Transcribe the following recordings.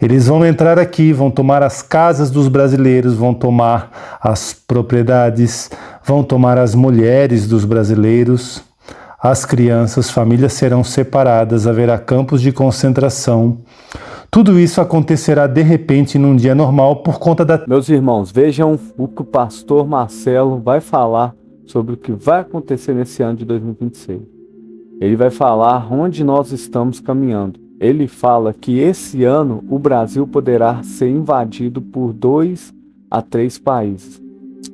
Eles vão entrar aqui, vão tomar as casas dos brasileiros, vão tomar as propriedades, vão tomar as mulheres dos brasileiros, as crianças, famílias serão separadas, haverá campos de concentração. Tudo isso acontecerá de repente num dia normal por conta da... Meus irmãos, vejam o que o pastor Marcelo vai falar sobre o que vai acontecer nesse ano de 2026. Ele vai falar onde nós estamos caminhando. Ele fala que esse ano o Brasil poderá ser invadido por 2 a 3 países.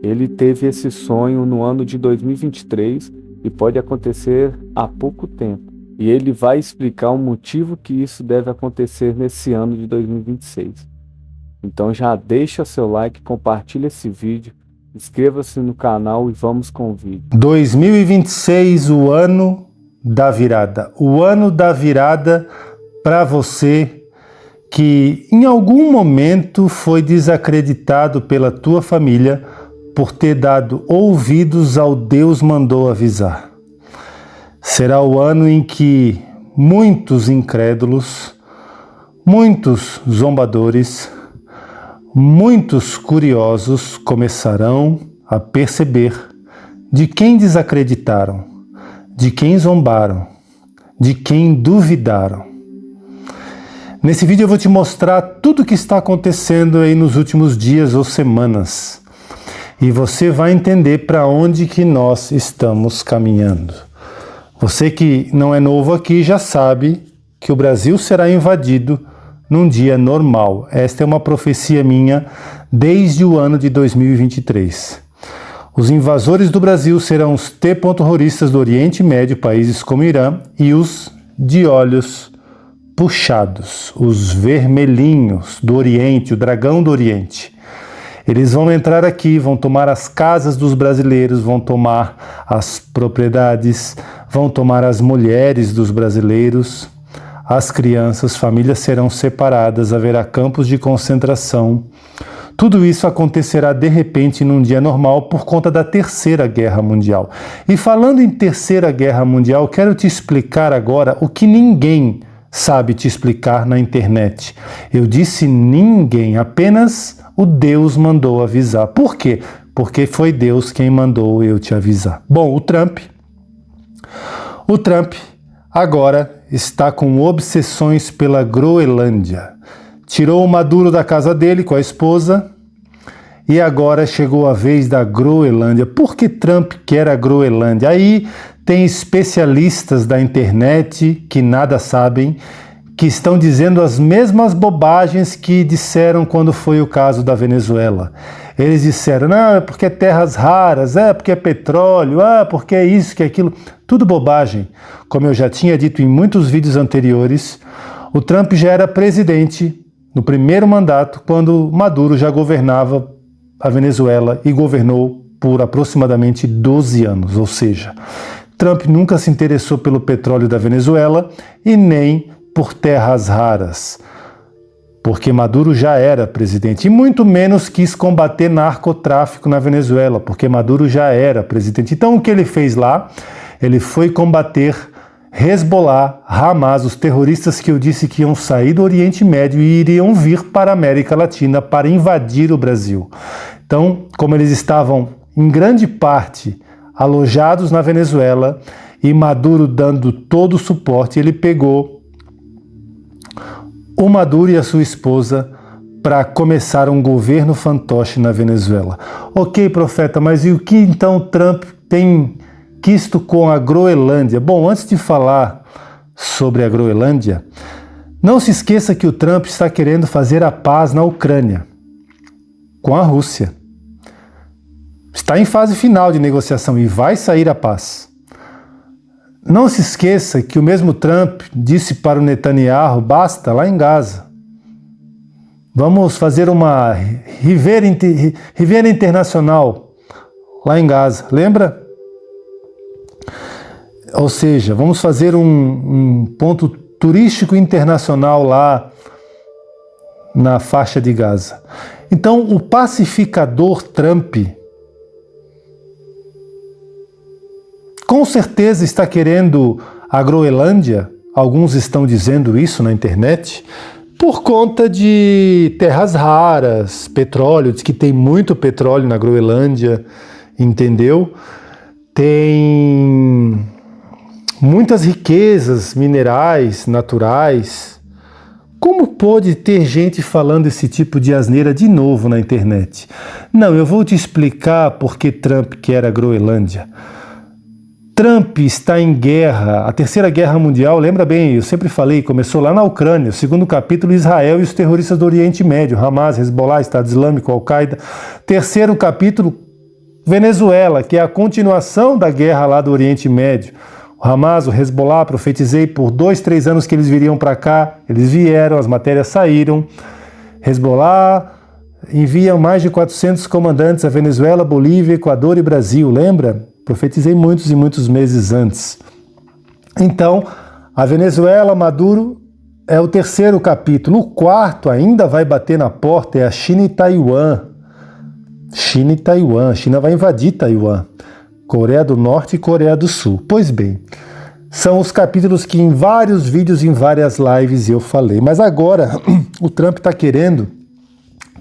Ele teve esse sonho no ano de 2023 e pode acontecer há pouco tempo. E ele vai explicar o motivo que isso deve acontecer nesse ano de 2026. Então já deixa seu like, compartilha esse vídeo, inscreva-se no canal e vamos com o vídeo. 2026, o ano da virada. O ano da virada para você que em algum momento foi desacreditado pela tua família por ter dado ouvidos ao Deus mandou avisar. Será o ano em que muitos incrédulos, muitos zombadores, muitos curiosos começarão a perceber de quem desacreditaram, de quem zombaram, de quem duvidaram. Nesse vídeo eu vou te mostrar tudo o que está acontecendo aí nos últimos dias ou semanas. E você vai entender para onde que nós estamos caminhando. Você que não é novo aqui já sabe que o Brasil será invadido num dia normal. Esta é uma profecia minha desde o ano de 2023. Os invasores do Brasil serão os T-terroristas do Oriente Médio, países como Irã, e os de olhos puxados, os vermelhinhos do Oriente, o dragão do Oriente. Eles vão entrar aqui, vão tomar as casas dos brasileiros, vão tomar as propriedades, vão tomar as mulheres dos brasileiros, as crianças, famílias serão separadas, haverá campos de concentração. Tudo isso acontecerá de repente num dia normal por conta da Terceira Guerra Mundial. E falando em Terceira Guerra Mundial, quero te explicar agora o que ninguém sabe te explicar na internet. Eu disse ninguém, apenas o Deus mandou avisar. Por quê? Porque foi Deus quem mandou eu te avisar. Bom, o Trump agora está com obsessões pela Groenlândia. Tirou o Maduro da casa dele com a esposa e agora chegou a vez da Groenlândia. Por que Trump quer a Groenlândia? Aí tem especialistas da internet que nada sabem, que estão dizendo as mesmas bobagens que disseram quando foi o caso da Venezuela. Eles disseram, não, é porque é terras raras, é porque é petróleo, porque é isso, que é aquilo. Tudo bobagem. Como eu já tinha dito em muitos vídeos anteriores, o Trump já era presidente no primeiro mandato, quando Maduro já governava a Venezuela e governou por aproximadamente 12 anos. Ou seja, Trump nunca se interessou pelo petróleo da Venezuela e nem por terras raras, porque Maduro já era presidente, e muito menos quis combater narcotráfico na Venezuela, porque Maduro já era presidente. Então o que ele fez lá? Ele foi combater Hezbollah, Hamas, os terroristas que eu disse que iam sair do Oriente Médio e iriam vir para a América Latina para invadir o Brasil. Então, como eles estavam em grande parte alojados na Venezuela e Maduro dando todo o suporte, ele pegou o Maduro e a sua esposa para começar um governo fantoche na Venezuela. Ok, profeta, mas e o que então Trump tem quisto com a Groenlândia? Bom, antes de falar sobre a Groenlândia, não se esqueça que o Trump está querendo fazer a paz na Ucrânia com a Rússia. Está em fase final de negociação e vai sair a paz. Não se esqueça que o mesmo Trump disse para o Netanyahu, basta, lá em Gaza. Vamos fazer uma Riviera Internacional lá em Gaza, lembra? Ou seja, vamos fazer um ponto turístico internacional lá na faixa de Gaza. Então, o pacificador Trump com certeza está querendo a Groenlândia, alguns estão dizendo isso na internet, por conta de terras raras, petróleo, diz que tem muito petróleo na Groenlândia, entendeu? Tem muitas riquezas minerais, naturais. Como pode ter gente falando esse tipo de asneira de novo na internet? Não, eu vou te explicar por que Trump quer a Groenlândia. Trump está em guerra, a Terceira Guerra Mundial, lembra bem, eu sempre falei, começou lá na Ucrânia, o segundo capítulo, Israel e os terroristas do Oriente Médio, Hamas, Hezbollah, Estado Islâmico, Al-Qaeda. Terceiro capítulo, Venezuela, que é a continuação da guerra lá do Oriente Médio. O Hamas, o Hezbollah, profetizei por 2, 3 anos que eles viriam para cá, eles vieram, as matérias saíram. Hezbollah envia mais de 400 comandantes a Venezuela, Bolívia, Equador e Brasil, lembra? Profetizei muitos e muitos meses antes. Então, a Venezuela, Maduro, é o terceiro capítulo. O quarto ainda vai bater na porta, é a China e Taiwan. China e Taiwan. A China vai invadir Taiwan. Coreia do Norte e Coreia do Sul. Pois bem, são os capítulos que em vários vídeos, em várias lives eu falei. Mas agora, o Trump está querendo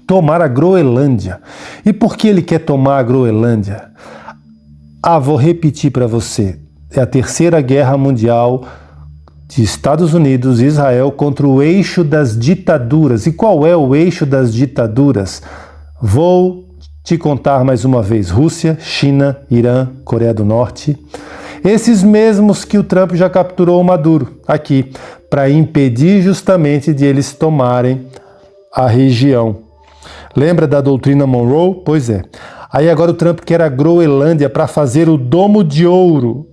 tomar a Groenlândia. E por que ele quer tomar a Groenlândia? Vou repetir para você. É a Terceira Guerra Mundial de Estados Unidos e Israel contra o eixo das ditaduras. E qual é o eixo das ditaduras? Vou te contar mais uma vez. Rússia, China, Irã, Coreia do Norte. Esses mesmos que o Trump já capturou o Maduro aqui, para impedir justamente de eles tomarem a região. Lembra da doutrina Monroe? Pois é. Aí agora o Trump quer a Groenlândia para fazer o Domo de Ouro.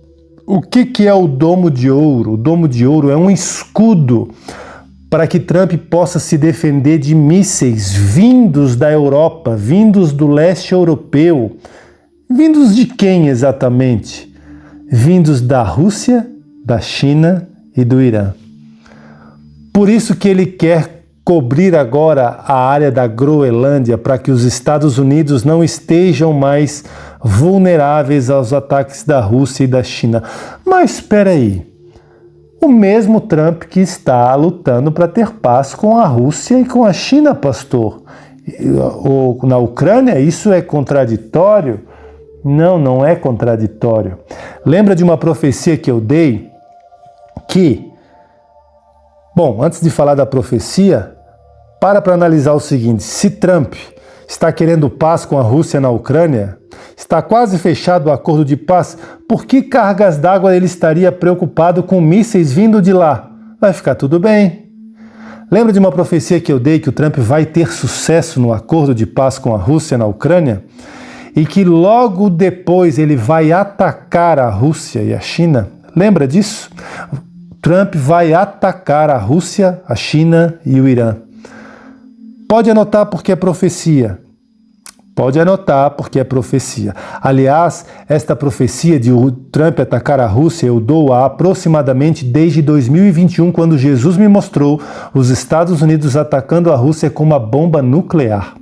O que é o Domo de Ouro? O Domo de Ouro é um escudo para que Trump possa se defender de mísseis vindos da Europa, vindos do leste europeu. Vindos de quem exatamente? Vindos da Rússia, da China e do Irã. Por isso que ele quer cobrir agora a área da Groenlândia para que os Estados Unidos não estejam mais vulneráveis aos ataques da Rússia e da China. Mas espera aí, o mesmo Trump que está lutando para ter paz com a Rússia e com a China, pastor. Na Ucrânia, isso é contraditório? Não, não é contraditório. Lembra de uma profecia que eu dei? Bom, antes de falar da profecia, para analisar o seguinte: se Trump está querendo paz com a Rússia na Ucrânia, está quase fechado o acordo de paz, por que cargas d'água ele estaria preocupado com mísseis vindo de lá? Vai ficar tudo bem. Lembra de uma profecia que eu dei que o Trump vai ter sucesso no acordo de paz com a Rússia na Ucrânia? E que logo depois ele vai atacar a Rússia e a China? Lembra disso? Trump vai atacar a Rússia, a China e o Irã. Pode anotar porque é profecia. Pode anotar porque é profecia. Aliás, esta profecia de o Trump atacar a Rússia eu dou há aproximadamente desde 2021, quando Jesus me mostrou os Estados Unidos atacando a Rússia com uma bomba nuclear.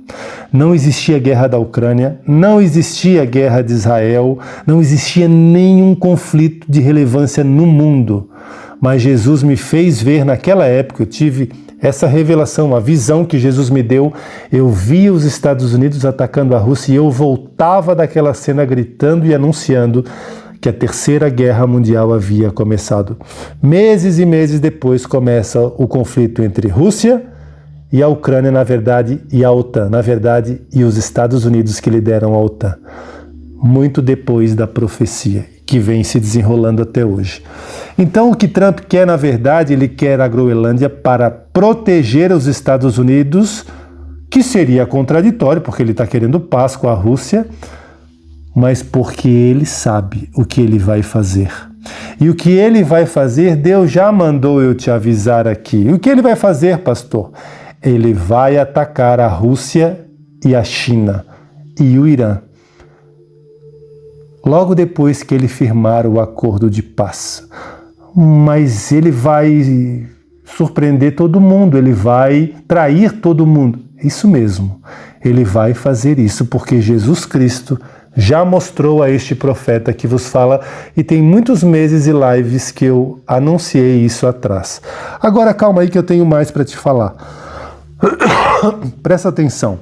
Não existia guerra da Ucrânia, não existia guerra de Israel, não existia nenhum conflito de relevância no mundo. Mas Jesus me fez ver naquela época, eu tive essa revelação, a visão que Jesus me deu, eu via os Estados Unidos atacando a Rússia e eu voltava daquela cena gritando e anunciando que a Terceira Guerra Mundial havia começado. Meses e meses depois começa o conflito entre Rússia e a Ucrânia, na verdade, e a OTAN, na verdade, e os Estados Unidos que lideram a OTAN. Muito depois da profecia, que vem se desenrolando até hoje. Então, o que Trump quer, na verdade, ele quer a Groenlândia para proteger os Estados Unidos, que seria contraditório, porque ele está querendo paz com a Rússia, mas porque ele sabe o que ele vai fazer. E o que ele vai fazer, Deus já mandou eu te avisar aqui. E o que ele vai fazer, pastor? Ele vai atacar a Rússia e a China e o Irã. Logo depois que ele firmar o acordo de paz. Mas ele vai surpreender todo mundo, ele vai trair todo mundo. Isso mesmo, ele vai fazer isso porque Jesus Cristo já mostrou a este profeta que vos fala, e tem muitos meses e lives que eu anunciei isso atrás. Agora calma aí que eu tenho mais para te falar. Presta atenção.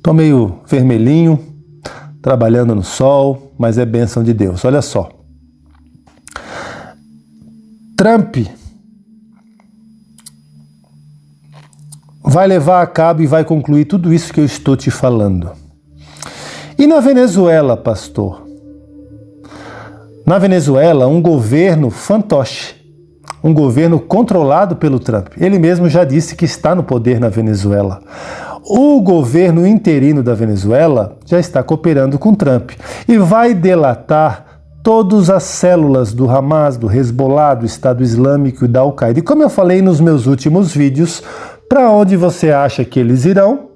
Tô meio vermelhinho, trabalhando no sol, mas é bênção de Deus. Olha só. Trump vai levar a cabo e vai concluir tudo isso que eu estou te falando. E na Venezuela, pastor? Na Venezuela, um governo fantoche, um governo controlado pelo Trump. Ele mesmo já disse que está no poder na Venezuela. O governo interino da Venezuela já está cooperando com Trump e vai delatar todas as células do Hamas, do Hezbollah, do Estado Islâmico e da Al-Qaeda. E como eu falei nos meus últimos vídeos, para onde você acha que eles irão?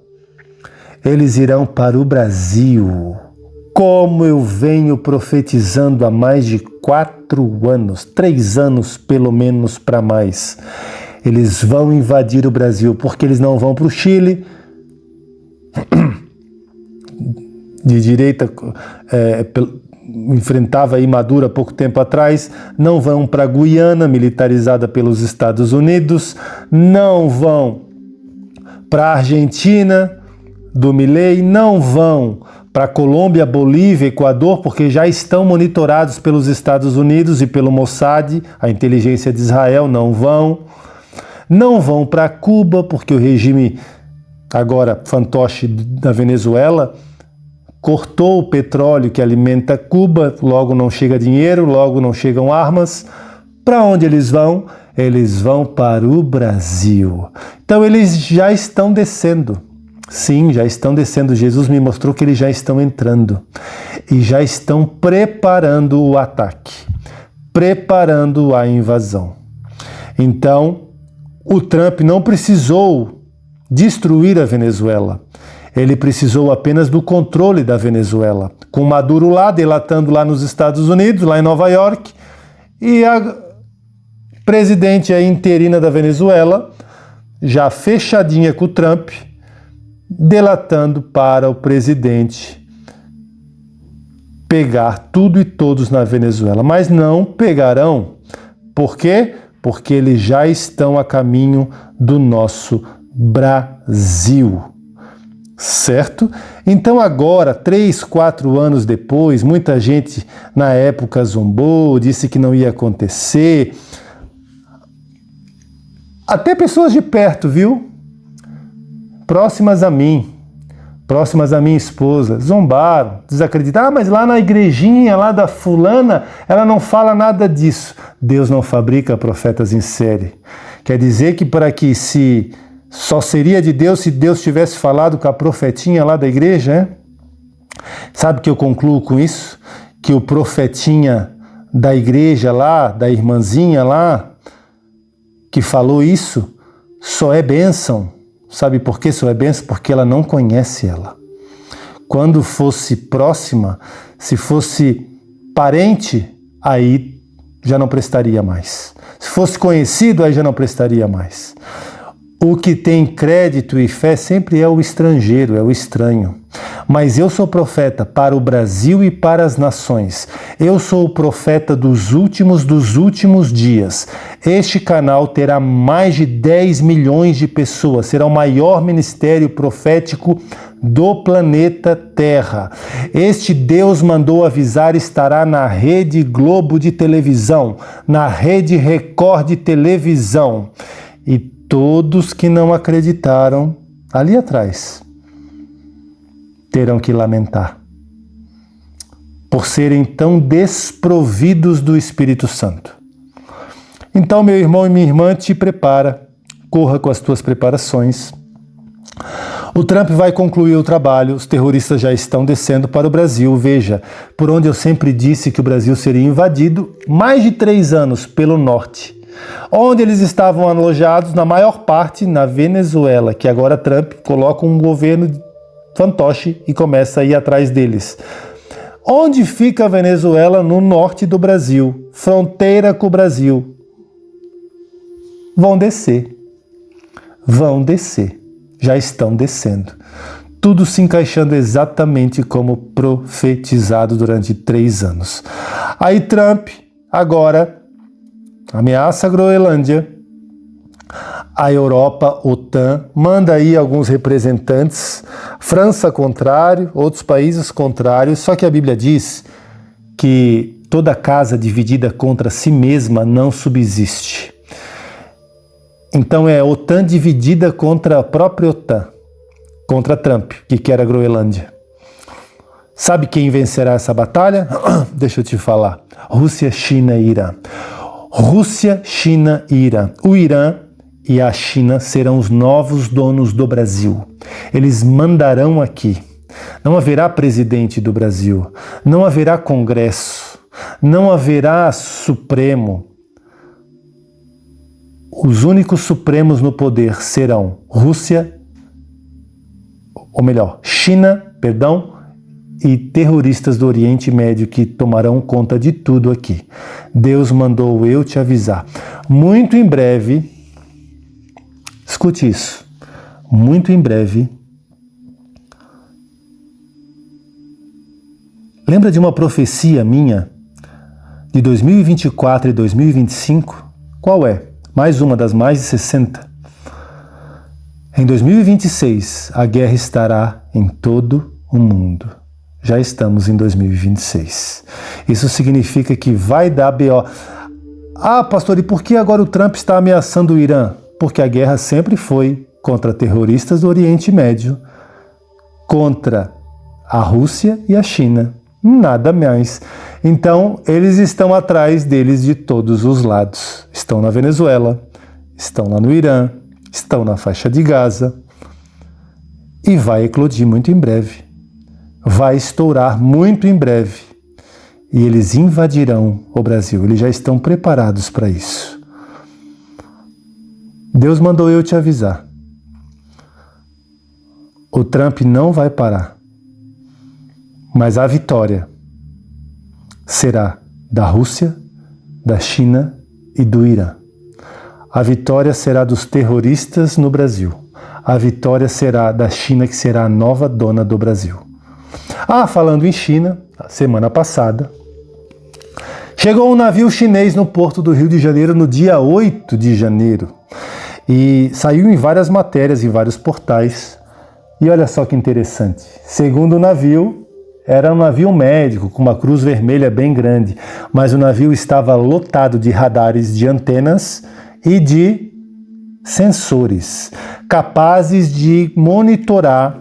Eles irão para o Brasil. Como eu venho profetizando há mais de 4 anos, 3 anos pelo menos para mais. Eles vão invadir o Brasil, porque eles não vão para o Chile, de direita, enfrentava aí Maduro há pouco tempo atrás, não vão para a Guiana, militarizada pelos Estados Unidos, não vão para a Argentina, do Milei, não vão para Colômbia, Bolívia, Equador, porque já estão monitorados pelos Estados Unidos e pelo Mossad, a inteligência de Israel, não vão para Cuba, porque o regime agora fantoche da Venezuela cortou o petróleo que alimenta Cuba, logo não chega dinheiro, logo não chegam armas. Para onde eles vão? Eles vão para o Brasil. Então eles já estão descendo. Sim, já estão descendo. Jesus me mostrou que eles já estão entrando e já estão preparando o ataque, preparando a invasão. Então, o Trump não precisou destruir a Venezuela. Ele precisou apenas do controle da Venezuela, com Maduro lá, delatando lá nos Estados Unidos, lá em Nova York, e a presidente aí interina da Venezuela, já fechadinha com o Trump, delatando para o presidente pegar tudo e todos na Venezuela. Mas não pegarão. Por quê? Porque eles já estão a caminho do nosso Brasil. Certo? Então agora, 3, 4 anos depois, muita gente na época zombou, disse que não ia acontecer. Até pessoas de perto, viu? Próximas a mim, próximas à minha esposa, zombaram, desacreditaram. Mas lá na igrejinha, lá da fulana, ela não fala nada disso. Deus não fabrica profetas em série. Quer dizer que para que se só seria de Deus se Deus tivesse falado com a profetinha lá da igreja, é? Sabe o que eu concluo com isso? Que o profetinha da igreja lá, da irmãzinha lá, que falou isso, só é bênção. Sabe por que só é bênção? Porque ela não conhece ela. Quando fosse próxima, se fosse parente, aí já não prestaria mais. Se fosse conhecido, aí já não prestaria mais. O que tem crédito e fé sempre é o estrangeiro, é o estranho. Mas eu sou profeta para o Brasil e para as nações. Eu sou o profeta dos últimos dias. Este canal terá mais de 10 milhões de pessoas. Será o maior ministério profético do planeta Terra. Este Deus mandou avisar estará na Rede Globo de televisão, na Rede Record de televisão. E todos que não acreditaram ali atrás terão que lamentar por serem tão desprovidos do Espírito Santo. Então, meu irmão e minha irmã, te prepara, corra com as tuas preparações. O Trump vai concluir o trabalho, os terroristas já estão descendo para o Brasil. Veja, por onde eu sempre disse que o Brasil seria invadido, mais de 3 anos pelo norte. Onde eles estavam alojados, na maior parte, na Venezuela, que agora Trump coloca um governo fantoche e começa a ir atrás deles. Onde fica a Venezuela? No norte do Brasil, fronteira com o Brasil. Vão descer, já estão descendo. tudo se encaixando exatamente como profetizado durante 3 anos. Aí Trump agora ameaça a Groenlândia, a Europa, OTAN, manda aí alguns representantes, França contrário, outros países contrários, só que a Bíblia diz que toda casa dividida contra si mesma não subsiste. Então é a OTAN dividida contra a própria OTAN, contra Trump, que quer a Groenlândia. Sabe quem vencerá essa batalha? Deixa eu te falar. Rússia, China e Irã. Rússia, China e Irã. O Irã e a China serão os novos donos do Brasil. Eles mandarão aqui. Não haverá presidente do Brasil, não haverá Congresso, não haverá Supremo. Os únicos supremos no poder serão China, e terroristas do Oriente Médio que tomarão conta de tudo aqui. Deus mandou eu te avisar. Muito em breve, escute isso, muito em breve, lembra de uma profecia minha de 2024 e 2025? Qual é? Mais uma das mais de 60. Em 2026, a guerra estará em todo o mundo. Já estamos em 2026. Isso significa que vai dar BO. Ah, pastor, e por que agora o Trump está ameaçando o Irã? Porque a guerra sempre foi contra terroristas do Oriente Médio, contra a Rússia e a China. Nada mais. Então, eles estão atrás deles de todos os lados. Estão na Venezuela, estão lá no Irã, estão na faixa de Gaza. E vai eclodir muito em breve. Vai estourar muito em breve. E eles invadirão o Brasil. Eles já estão preparados para isso. Deus mandou eu te avisar. O Trump não vai parar. Mas a vitória será da Rússia, da China e do Irã. A vitória será dos terroristas no Brasil. A vitória será da China, que será a nova dona do Brasil. Ah, falando em China, semana passada, chegou um navio chinês no porto do Rio de Janeiro no dia 8 de janeiro. E saiu em várias matérias, em vários portais. E olha só que interessante. Segundo o navio, era um navio médico, com uma cruz vermelha bem grande, mas o navio estava lotado de radares, de antenas e de sensores, capazes de monitorar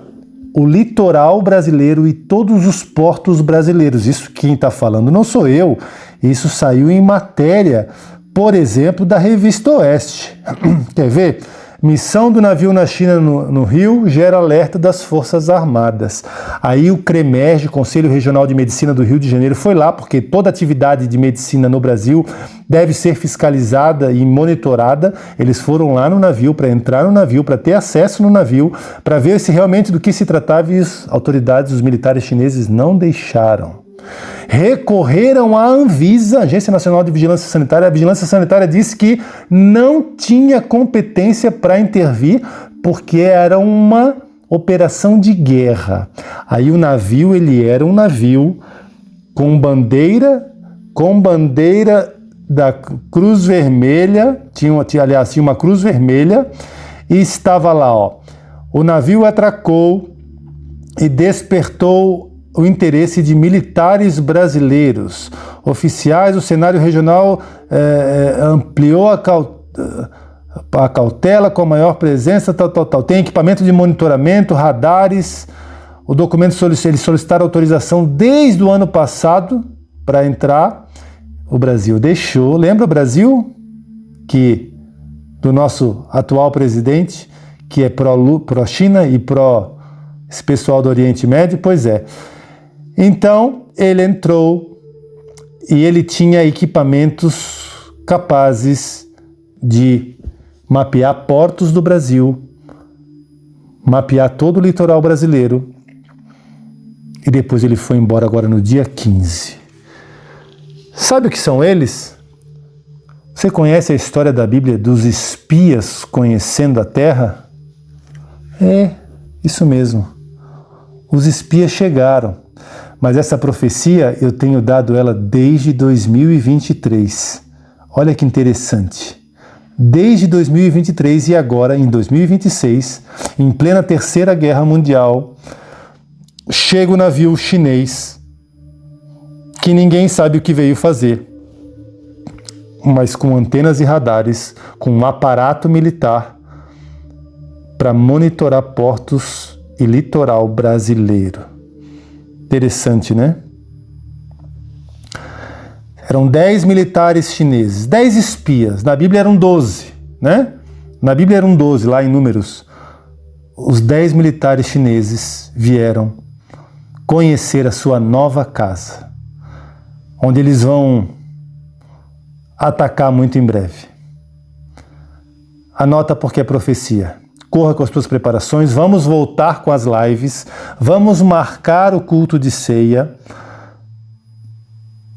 o litoral brasileiro e todos os portos brasileiros. Isso quem está falando não sou eu, isso saiu em matéria, por exemplo, da Revista Oeste. Quer ver? Missão do navio na China no Rio gera alerta das Forças Armadas. Aí o CREMERG, Conselho Regional de Medicina do Rio de Janeiro, foi lá, porque toda atividade de medicina no Brasil deve ser fiscalizada e monitorada. Eles foram lá no navio, para entrar no navio, para ter acesso no navio, para ver se realmente do que se tratava, e as autoridades, os militares chineses não deixaram. Recorreram à Anvisa, Agência Nacional de Vigilância Sanitária. A Vigilância Sanitária disse que não tinha competência para intervir, porque era uma operação de guerra. Aí o navio, ele era um navio com bandeira da Cruz Vermelha, tinha uma Cruz Vermelha, e estava lá, ó, o navio atracou e despertou o interesse de militares brasileiros. Oficiais do cenário regional ampliou a cautela com a maior presença, tal. Tem equipamento de monitoramento, radares. O documento eles solicitaram autorização desde o ano passado para entrar. O Brasil deixou. Lembra o Brasil? Que do nosso atual presidente, que é pró-China e pró esse pessoal do Oriente Médio? Pois é. Então, ele entrou e ele tinha equipamentos capazes de mapear portos do Brasil, mapear todo o litoral brasileiro, e depois ele foi embora agora no dia 15. Sabe o que são eles? Você conhece a história da Bíblia dos espias conhecendo a terra? É, isso mesmo. Os espias chegaram, mas essa profecia eu tenho dado ela desde 2023. Olha que interessante. Desde 2023 e agora, em 2026, em plena Terceira Guerra Mundial, chega o navio chinês, que ninguém sabe o que veio fazer, mas com antenas e radares, com um aparato militar para monitorar portos e litoral brasileiro. Interessante, né? Eram 10 militares chineses, 10 espias. Na Bíblia eram 12, né? Na Bíblia eram 12, lá em Números. Os 10 militares chineses vieram conhecer a sua nova casa, onde eles vão atacar muito em breve. Anota porque é profecia. Corra com as suas preparações, vamos voltar com as lives, vamos marcar o culto de ceia.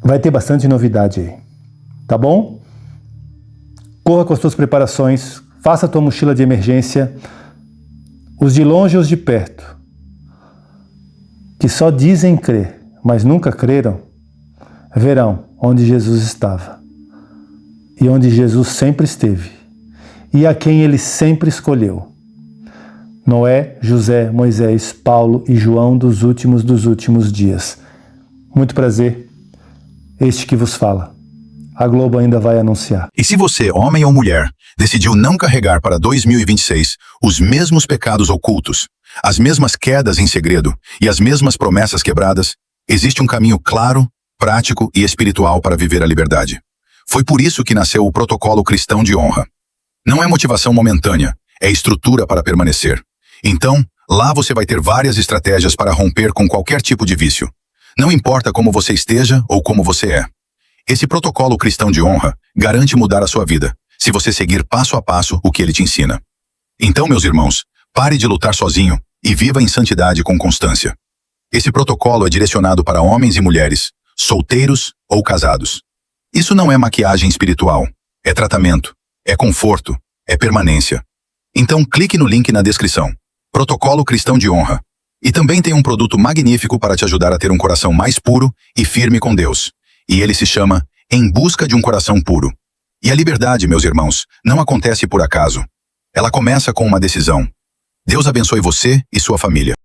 Vai ter bastante novidade aí, tá bom? Corra com as suas preparações, faça a tua mochila de emergência. Os de longe e os de perto, que só dizem crer, mas nunca creram, verão onde Jesus estava e onde Jesus sempre esteve e a quem ele sempre escolheu. Noé, José, Moisés, Paulo e João dos últimos dias. Muito prazer, este que vos fala. A Globo ainda vai anunciar. E se você, homem ou mulher, decidiu não carregar para 2026 os mesmos pecados ocultos, as mesmas quedas em segredo e as mesmas promessas quebradas, existe um caminho claro, prático e espiritual para viver a liberdade. Foi por isso que nasceu o Protocolo Cristão de Honra. Não é motivação momentânea, é estrutura para permanecer. Então, lá você vai ter várias estratégias para romper com qualquer tipo de vício. Não importa como você esteja ou como você é. Esse Protocolo Cristão de Honra garante mudar a sua vida, se você seguir passo a passo o que ele te ensina. Então, meus irmãos, pare de lutar sozinho e viva em santidade com constância. Esse protocolo é direcionado para homens e mulheres, solteiros ou casados. Isso não é maquiagem espiritual, é tratamento, é conforto, é permanência. Então, clique no link na descrição. Protocolo Cristão de Honra. E também tem um produto magnífico para te ajudar a ter um coração mais puro e firme com Deus. E ele se chama Em Busca de um Coração Puro. E a liberdade, meus irmãos, não acontece por acaso. Ela começa com uma decisão. Deus abençoe você e sua família.